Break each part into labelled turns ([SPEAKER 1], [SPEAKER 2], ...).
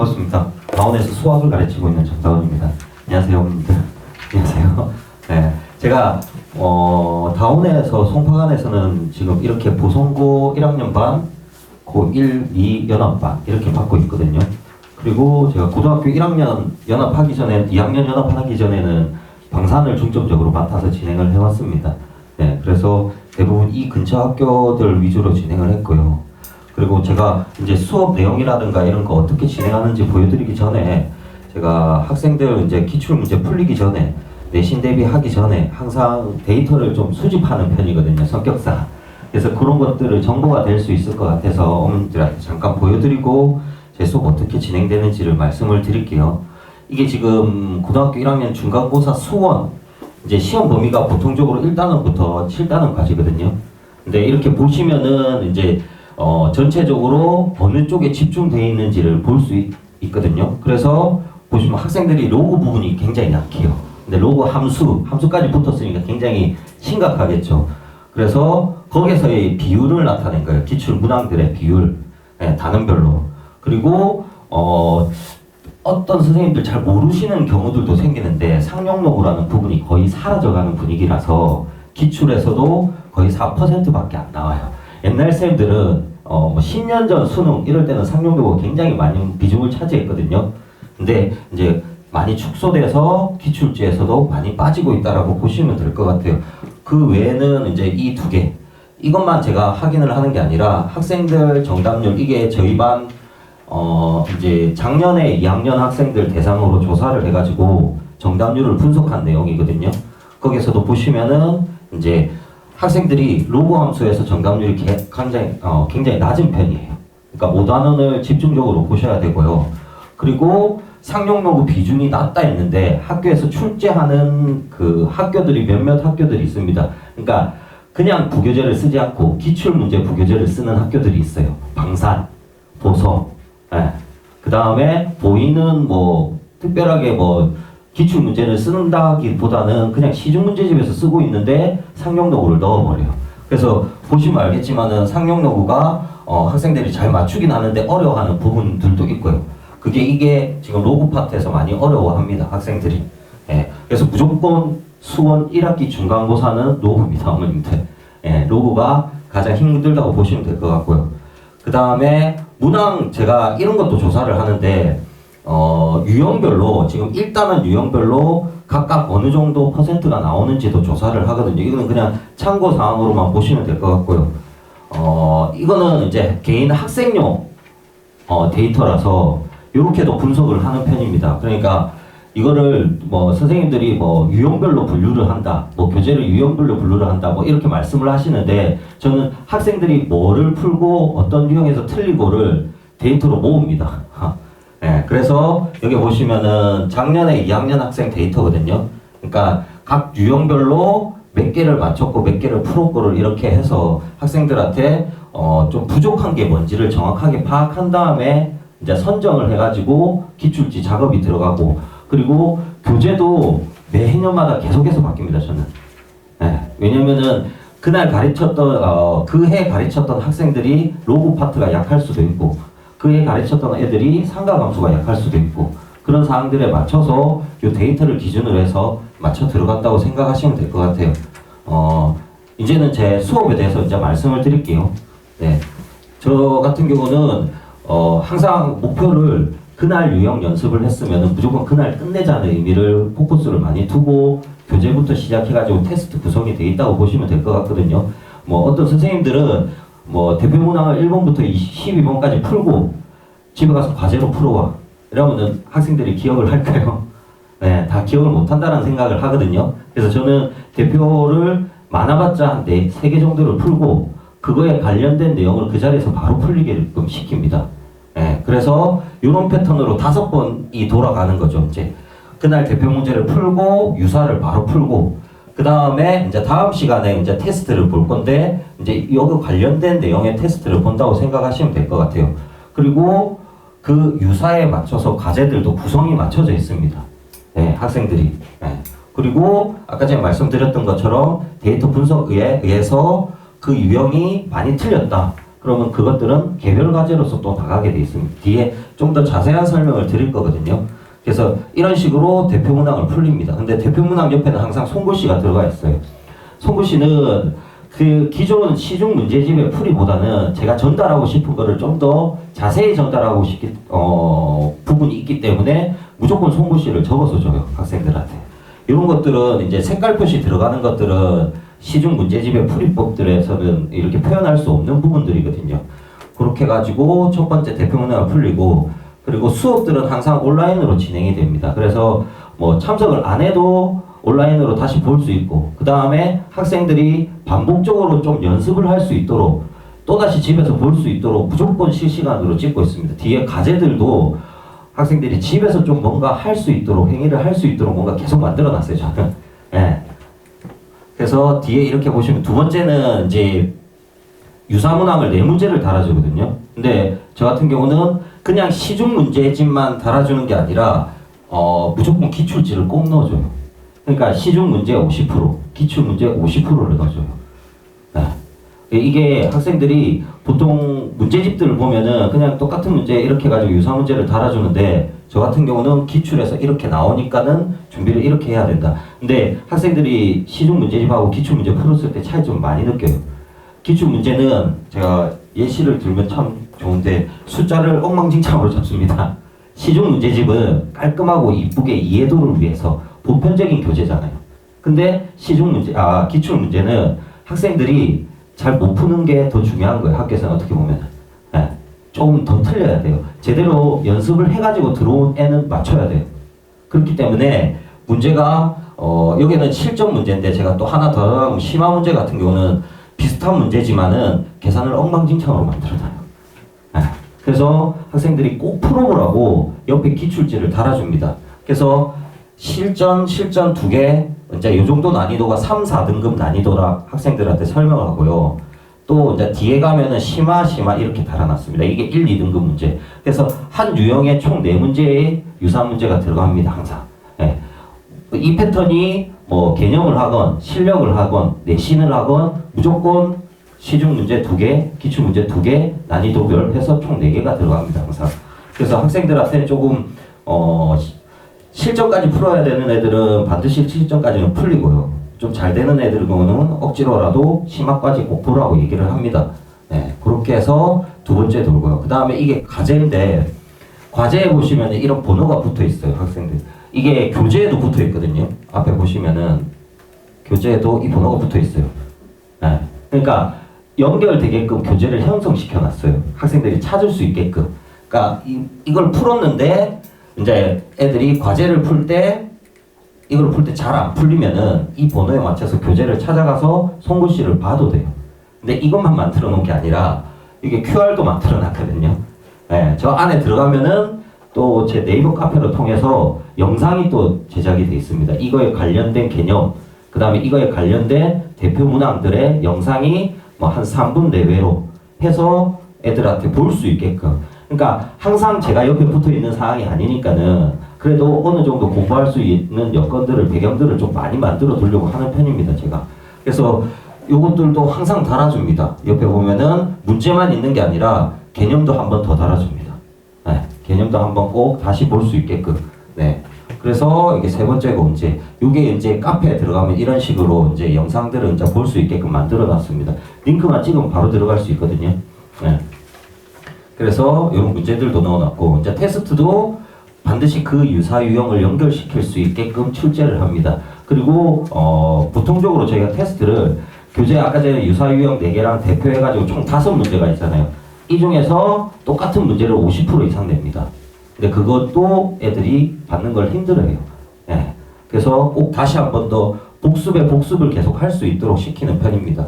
[SPEAKER 1] 반갑습니다. 다운에서 수학을 가르치고 있는 정다운입니다. 안녕하세요, 어머님들. 안녕하세요. 네, 제가 다운에서 송파관에서는 지금 이렇게 보성고 1학년 반, 고1, 2 연합반 이렇게 받고 있거든요. 그리고 제가 고등학교 1학년 연합하기 전에 2학년 연합하기 전에는 방산을 중점적으로 맡아서 진행을 해왔습니다. 네, 그래서 대부분 이 근처 학교들 위주로 진행을 했고요. 그리고 제가 이제 수업 내용이라든가 이런 거 어떻게 진행하는지 보여드리기 전에 제가 학생들 이제 기출 문제 풀리기 전에 내신 대비하기 전에 항상 데이터를 좀 수집하는 편이거든요, 성격상. 그래서 그런 것들을 정보가 될 수 있을 것 같아서 어머님들한테 잠깐 보여드리고 제 수업 어떻게 진행되는지를 말씀을 드릴게요. 이게 지금 고등학교 1학년 중간고사 수원 이제 시험 범위가 보통적으로 1단원부터 7단원까지거든요. 근데 이렇게 보시면은 이제 전체적으로 어느 쪽에 집중되어 있는지를 볼 수 있거든요. 그래서 보시면 학생들이 로그 부분이 굉장히 약해요. 근데 로그 함수까지 붙었으니까 굉장히 심각하겠죠. 그래서 거기서의 비율을 나타낸 거예요. 기출 문항들의 비율, 네, 단원별로. 그리고 어떤 선생님들 잘 모르시는 경우들도 생기는데 상용로그라는 부분이 거의 사라져가는 분위기라서 기출에서도 거의 4%밖에 안 나와요. 옛날 쌤들은 10년 전 수능 이럴 때는 상용도가 굉장히 많은 비중을 차지했거든요. 근데 이제 많이 축소돼서 기출지에서도 많이 빠지고 있다라고 보시면 될 것 같아요. 그 외에는 이제 이 두 개, 이것만 제가 확인을 하는 게 아니라 학생들 정답률, 이게 저희 반 이제 작년에 2학년 학생들 대상으로 조사를 해가지고 정답률을 분석한 내용이거든요. 거기서도 보시면은 이제 학생들이 로그 함수에서 정답률이 굉장히 낮은 편이에요. 그러니까 5단원을 집중적으로 보셔야 되고요. 그리고 상용 로그 비중이 낮다 했는데 학교에서 출제하는 그 학교들이 몇몇 학교들이 있습니다. 그러니까 그냥 부교재를 쓰지 않고 기출 문제 부교재를 쓰는 학교들이 있어요. 방산, 보성, 그 다음에 보이는 뭐 특별하게 뭐 기출 문제를 쓴다기보다는 그냥 시중 문제집에서 쓰고 있는데 상용 로그를 넣어버려요. 그래서 보시면 알겠지만은 상용 로그가 학생들이 잘 맞추긴 하는데 어려워하는 부분들도 있고요. 이게 지금 로그 파트에서 많이 어려워합니다, 학생들이. 그래서 무조건 수원 1학기 중간고사는 로그입니다, 어머님들. 로그가 가장 힘들다고 보시면 될 것 같고요. 그 다음에 문항 제가 이런 것도 조사를 하는데 유형별로 지금 1단원 유형별로 각각 어느 정도 퍼센트가 나오는지도 조사를 하거든요. 이거는 그냥 참고 사항으로만 보시면 될 것 같고요. 이거는 이제 개인 학생용 데이터라서 이렇게도 분석을 하는 편입니다. 그러니까 이거를 뭐 선생님들이 뭐 유형별로 분류를 한다, 뭐 교재를 유형별로 분류를 한다, 뭐 이렇게 말씀을 하시는데 저는 학생들이 뭐를 풀고 어떤 유형에서 틀리고를 데이터로 모읍니다. 그래서 여기 보시면은 작년에 2학년 학생 데이터거든요. 그러니까 각 유형별로 몇 개를 맞췄고 몇 개를 풀었고를 이렇게 해서 학생들한테 좀 부족한 게 뭔지를 정확하게 파악한 다음에 이제 선정을 해가지고 기출지 작업이 들어가고, 그리고 교재도 매해년마다 계속해서 바뀝니다, 저는. 왜냐면은 그날 가르쳤던 그 해 가르쳤던 학생들이 로그 파트가 약할 수도 있고 그 해 가르쳤던 애들이 상가함수가 약할 수도 있고 그런 사항들에 맞춰서 이 데이터를 기준으로 해서 맞춰 들어간다고 생각하시면 될 것 같아요. 이제는 제 수업에 대해서 이제 말씀을 드릴게요. 저 같은 경우는 항상 목표를 그날 유형 연습을 했으면 무조건 그날 끝내자는 의미를 포커스를 많이 두고 교재부터 시작해가지고 테스트 구성이 돼 있다고 보시면 될 것 같거든요. 뭐 어떤 선생님들은 뭐 대표 문항을 1번부터 12번까지 풀고 집에 가서 과제로 풀어와 이러면은 학생들이 기억을 할까요? 다 기억을 못한다는 생각을 하거든요. 그래서 저는 대표를 많아봤자 한 3개 정도를 풀고 그거에 관련된 내용을 그 자리에서 바로 풀리게끔 시킵니다. 그래서 이런 패턴으로 5번이 돌아가는 거죠. 이제 그날 대표 문제를 풀고 유사를 바로 풀고 그 다음에 이제 다음 시간에 이제 테스트를 볼 건데 이제 여기 관련된 내용의 테스트를 본다고 생각하시면 될 것 같아요. 그리고 그 유사에 맞춰서 과제들도 구성이 맞춰져 있습니다. 학생들이. 그리고 아까 제가 말씀드렸던 것처럼 데이터 분석에 의해서 그 유형이 많이 틀렸다. 그러면 그것들은 개별 과제로서 또 나가게 돼 있습니다. 뒤에 좀 더 자세한 설명을 드릴 거거든요. 그래서 이런 식으로 대표 문항을 풀립니다. 근데 대표 문항 옆에는 항상 송구시가 들어가 있어요. 송구시는 그 기존 시중 문제집의 풀이보다는 제가 전달하고 싶은 거를 좀 더 자세히 전달하고 싶기 부분이 있기 때문에 무조건 송구시를 적어서 줘요, 학생들한테. 이런 것들은 이제 색깔 표시 들어가는 것들은 시중 문제집의 풀이법들에서는 이렇게 표현할 수 없는 부분들이거든요. 그렇게 가지고 첫 번째 대표 문항을 풀리고, 그리고 수업들은 항상 온라인으로 진행이 됩니다. 그래서 뭐 참석을 안 해도 온라인으로 다시 볼 수 있고, 그 다음에 학생들이 반복적으로 좀 연습을 할 수 있도록, 또다시 집에서 볼 수 있도록 무조건 실시간으로 찍고 있습니다. 뒤에 과제들도 학생들이 집에서 좀 뭔가 할 수 있도록, 행위를 할 수 있도록 뭔가 계속 만들어 놨어요, 저는. 예. 그래서 뒤에 이렇게 보시면 두 번째는 이제 유사문항을 4문제를 달아주거든요. 근데 저 같은 경우는 그냥 시중 문제집만 달아주는 게 아니라 무조건 기출지를 꼭 넣어줘요. 그러니까 시중 문제 50%, 기출 문제 50%를 넣어줘요. 네. 이게 학생들이 보통 문제집들을 보면은 그냥 똑같은 문제 이렇게 해가지고 유사 문제를 달아주는데, 저 같은 경우는 기출에서 이렇게 나오니까는 준비를 이렇게 해야 된다. 근데 학생들이 시중 문제집하고 기출 문제 풀었을 때 차이 좀 많이 느껴요. 기출 문제는 제가 예시를 들면 참 좋은데 숫자를 엉망진창으로 잡습니다. 시중 문제집은 깔끔하고 이쁘게 이해도를 위해서 보편적인 교재잖아요. 근데 기출 문제는 학생들이 잘 못 푸는 게 더 중요한 거예요. 학교에서는 어떻게 보면. 네. 조금 더 틀려야 돼요. 제대로 연습을 해가지고 들어온 애는 맞춰야 돼요. 그렇기 때문에 문제가 여기는 실전 문제인데, 제가 또 하나 더 나가면 심화 문제 같은 경우는 비슷한 문제지만은 계산을 엉망진창으로 만들어놔요. 네. 그래서 학생들이 꼭 풀어보라고 옆에 기출지를 달아줍니다. 그래서 실전 2개, 이제 이 정도 난이도가 3, 4등급 난이도라 학생들한테 설명을 하고요. 또 이제 뒤에 가면은 심화 이렇게 달아놨습니다. 이게 1, 2등급 문제. 그래서 한 유형에 총 4문제의 유사 문제가 들어갑니다, 항상. 예. 이 패턴이 뭐 개념을 하건 실력을 하건 내신을 하건 무조건 시중 문제 2개, 기출 문제 2개, 난이도별 해서 총 4개가 들어갑니다, 항상. 그래서 학생들한테 조금 실전까지 풀어야 되는 애들은 반드시 실전까지는 풀리고요. 좀 잘 되는 애들 경우는 억지로라도 심화까지 꼭 보라고 얘기를 합니다. 네, 그렇게 해서 두 번째 돌고요. 그 다음에 이게 과제인데, 과제에 보시면 이런 번호가 붙어 있어요, 학생들. 이게 교재에도 붙어 있거든요. 앞에 보시면은 교재에도 이 번호가 붙어 있어요. 네, 그러니까 연결되게끔 교재를 형성시켜 놨어요. 학생들이 찾을 수 있게끔. 그러니까 이걸 풀었는데 이제 애들이 과제를 풀 때 이걸 풀 때 잘 안 풀리면은 이 번호에 맞춰서 교재를 찾아가서 송구시를 봐도 돼요. 근데 이것만 만들어 놓은 게 아니라 이게 QR도 만들어 놨거든요. 네, 저 안에 들어가면은 또 제 네이버 카페를 통해서 영상이 또 제작이 돼 있습니다. 이거에 관련된 개념, 그 다음에 이거에 관련된 대표 문항들의 영상이 뭐 한 3분 내외로 해서 애들한테 볼 수 있게끔. 그러니까 항상 제가 옆에 붙어 있는 상황이 아니니까는 그래도 어느 정도 공부할 수 있는 여건들을, 배경들을 좀 많이 만들어 두려고 하는 편입니다, 제가. 그래서 요것들도 항상 달아줍니다. 옆에 보면은 문제만 있는 게 아니라 개념도 한 번 더 달아줍니다. 네, 개념도 한번 꼭 다시 볼 수 있게끔. 네. 그래서 이게 세 번째가 이게 이제 카페에 들어가면 이런 식으로 이제 영상들을 이제 볼 수 있게끔 만들어 놨습니다. 링크만 찍으면 바로 들어갈 수 있거든요. 네. 그래서 이런 문제들도 넣어놨고, 이제 테스트도 반드시 그 유사 유형을 연결시킬 수 있게끔 출제를 합니다. 그리고 보통적으로 저희가 테스트를 교재 아까 전에 유사 유형 4개랑 대표해가지고 총 5문제가 있잖아요. 이 중에서 똑같은 문제를 50% 이상 냅니다. 근데 그것도 애들이 받는 걸 힘들어해요. 예. 그래서 꼭 다시 한 번 더 복습을 계속 할 수 있도록 시키는 편입니다.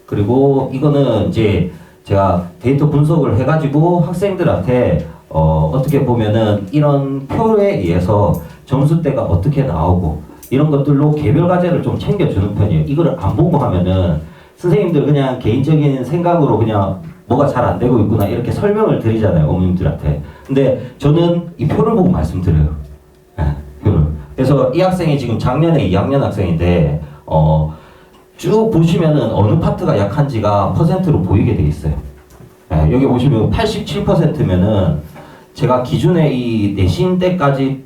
[SPEAKER 1] 그리고 이거는 이제 제가 데이터 분석을 해가지고 학생들한테 어떻게 보면은 이런 표에 의해서 점수대가 어떻게 나오고 이런 것들로 개별 과제를 좀 챙겨주는 편이에요. 이거를 안 보고 하면은 선생님들 그냥 개인적인 생각으로 그냥 뭐가 잘 안 되고 있구나 이렇게 설명을 드리잖아요, 어머님들한테. 근데 저는 이 표를 보고 말씀드려요. 네, 표를. 그래서 이 학생이 지금 작년에 2학년 학생인데 쭉 보시면은 어느 파트가 약한지가 퍼센트로 보이게 돼 있어요. 예, 여기 보시면 87%면은 제가 기존에 이 내신 때까지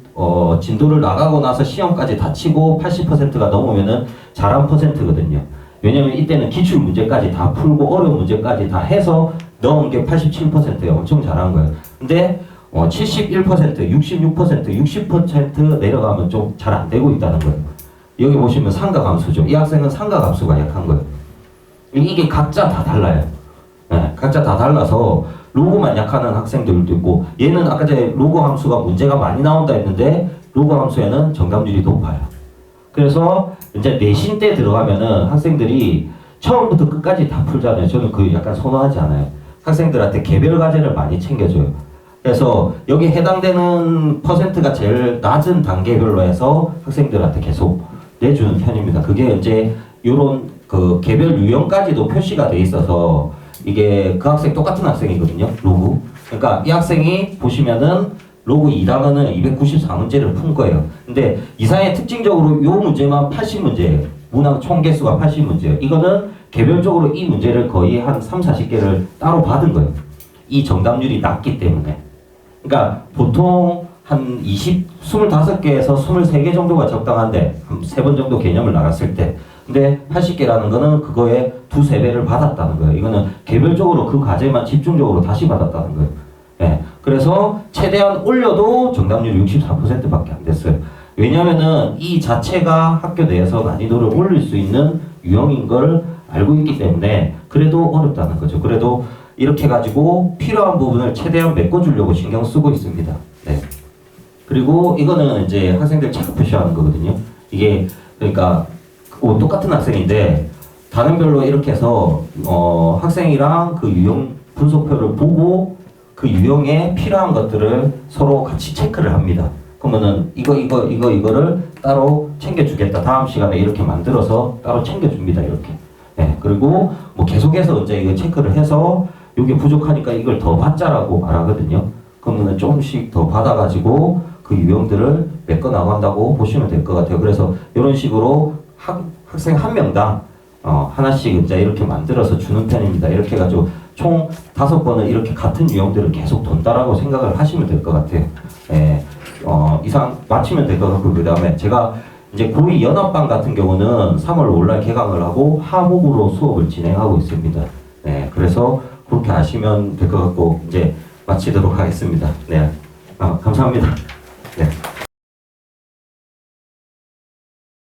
[SPEAKER 1] 진도를 나가고 나서 시험까지 다 치고 80%가 넘으면은 잘한 퍼센트거든요. 왜냐면 이때는 기출 문제까지 다 풀고 어려운 문제까지 다 해서 넣은 게 87%예요. 엄청 잘한 거예요. 근데 71%, 66%, 60% 내려가면 좀 잘 안 되고 있다는 거예요. 여기 보시면 상가감수죠. 이 학생은 상가감수가 약한 거예요. 이게 각자 다 달라요. 네, 각자 다 달라서 로그만 약하는 학생들도 있고, 얘는 아까 전에 로그 함수가 문제가 많이 나온다 했는데 로그 함수에는 정답률이 높아요. 그래서 이제 내신 때 들어가면은 학생들이 처음부터 끝까지 다 풀잖아요. 저는 그 약간 선호하지 않아요. 학생들한테 개별 과제를 많이 챙겨줘요. 그래서 여기 해당되는 퍼센트가 제일 낮은 단계별로 해서 학생들한테 계속 내주는 편입니다. 그게 이제 요런 그 개별 유형까지도 표시가 돼 있어서 이게 그 학생 똑같은 학생이거든요. 로그. 그러니까 이 학생이 보시면은 로그 2단원은 294문제를 푼 거예요. 근데 이상의 특징적으로 요 문제만 80문제예요. 문항 총 개수가 80문제예요. 이거는 개별적으로 이 문제를 거의 한 3, 40개를 따로 받은 거예요. 이 정답률이 낮기 때문에. 그러니까 보통 한 25개에서 23개 정도가 적당한데 한 3번 정도 개념을 나갔을 때, 근데 80개라는 거는 그거에 2, 3배를 받았다는 거예요. 이거는 개별적으로 그 과제만 집중적으로 다시 받았다는 거예요. 예. 그래서 최대한 올려도 정답률이 64%밖에 안 됐어요. 왜냐면은 이 자체가 학교 내에서 난이도를 올릴 수 있는 유형인 걸 알고 있기 때문에 그래도 어렵다는 거죠. 그래도 이렇게 해가지고 필요한 부분을 최대한 메꿔주려고 신경 쓰고 있습니다. 네. 그리고 이거는 이제 학생들 체크 표시하는 거거든요. 이게 그러니까 똑같은 학생인데 단원별로 이렇게 해서 학생이랑 그 유형 분석표를 보고 그 유형에 필요한 것들을 서로 같이 체크를 합니다. 그러면은 이거를 따로 챙겨주겠다. 다음 시간에 이렇게 만들어서 따로 챙겨줍니다. 이렇게. 네. 그리고 뭐 계속해서 이제 이거 체크를 해서 이게 부족하니까 이걸 더 받자라고 말하거든요. 그러면은 조금씩 더 받아가지고 그 유형들을 메꿔 나간다고 보시면 될 것 같아요. 그래서 이런 식으로 학생 한 명당 하나씩 이제 이렇게 만들어서 주는 편입니다. 이렇게 해가지고 총 5번을 이렇게 같은 유형들을 계속 돈다라고 생각을 하시면 될 것 같아요. 예, 이상 마치면 될 것 같고, 그 다음에 제가 이제 고2 연합반 같은 경우는 3월 온라인 개강을 하고 하목으로 수업을 진행하고 있습니다. 네, 그래서 그렇게 아시면 될 것 같고 이제 마치도록 하겠습니다. 네, 감사합니다. 네.